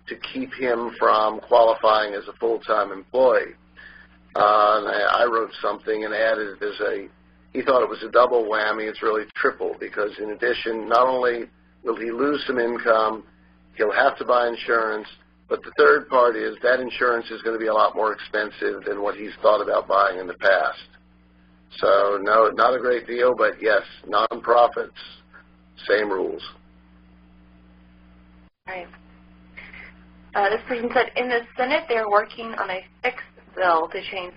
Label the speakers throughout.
Speaker 1: to keep him from qualifying as a full-time employee. And I wrote something and added he thought it was a double whammy. It's really triple, because in addition, not only will he lose some income, he'll have to buy insurance, but the third part is that insurance is going to be a lot more expensive than what he's thought about buying in the past. So, no, not a great deal, but yes, nonprofits, same rules.
Speaker 2: All right. This person said, in the Senate, they're working on a fixed bill to change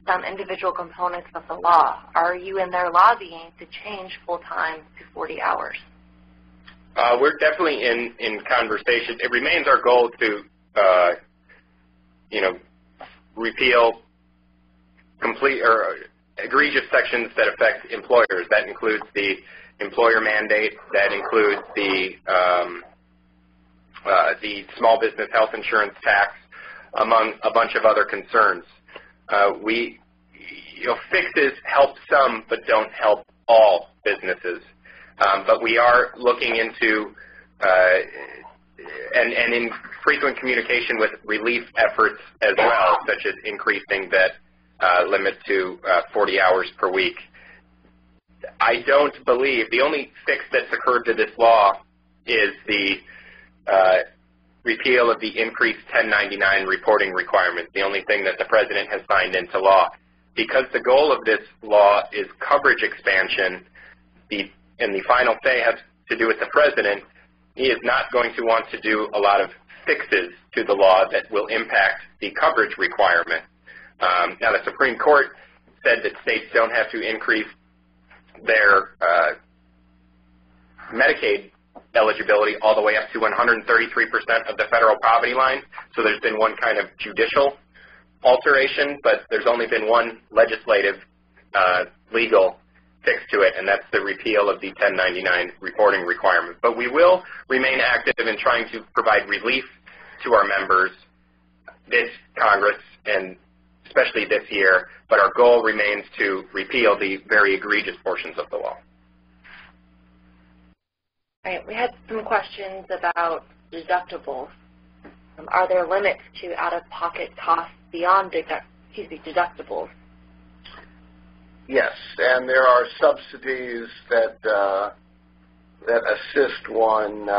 Speaker 2: some individual components of the law. Are you in there lobbying to change full-time to 40 hours?
Speaker 3: We're definitely in conversation. It remains our goal to, repeal complete or egregious sections that affect employers. That includes the employer mandate. That includes the small business health insurance tax, among a bunch of other concerns. Fixes help some, but don't help all businesses. But we are looking into and in frequent communication with relief efforts as well, such as increasing that limit to 40 hours per week. I don't believe the only fix that's occurred to this law is the repeal of the increased 1099 reporting requirement, the only thing that the President has signed into law. Because the goal of this law is coverage expansion, and the final say has to do with the President, he is not going to want to do a lot of fixes to the law that will impact the coverage requirement. Now, the Supreme Court said that states don't have to increase their Medicaid eligibility all the way up to 133% of the federal poverty line. So there's been one kind of judicial alteration, but there's only been one legislative legal fix to it, and that's the repeal of the 1099 reporting requirement. But we will remain active in trying to provide relief to our members this Congress and especially this year, but our goal remains to repeal the very egregious portions of the law.
Speaker 2: All right, we had some questions about deductibles. Are there limits to out-of-pocket costs beyond deductibles?
Speaker 1: Yes, and there are subsidies that assist one.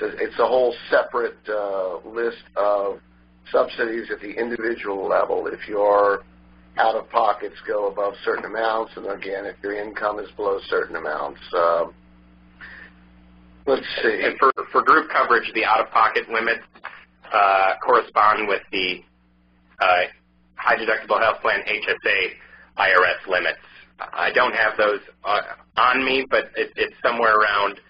Speaker 1: It's a whole separate list of subsidies at the individual level if your out-of-pockets go above certain amounts, and again, if your income is below certain amounts. Let's see.
Speaker 3: And for group coverage, the out-of-pocket limits correspond with the high deductible health plan HSA IRS limits. I don't have those on me, but it's somewhere around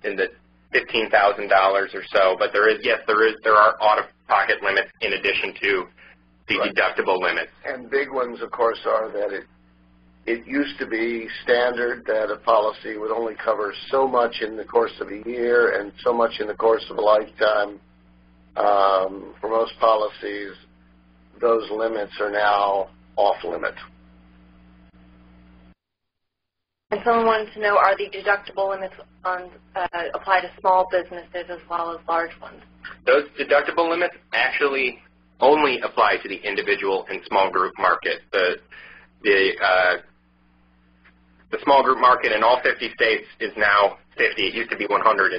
Speaker 3: in the $15,000 or so. But there are out-of-pocket limits in addition to the deductible limits.
Speaker 1: And big ones, of course, are that it used to be standard that a policy would only cover so much in the course of a year and so much in the course of a lifetime. For most policies, those limits are now off limit.
Speaker 2: And someone wanted to know, are the deductible limits apply to small businesses as well as large ones?
Speaker 3: Those deductible limits actually only apply to the individual and small group market. The small group market in all 50 states is now 50. It used to be 100 in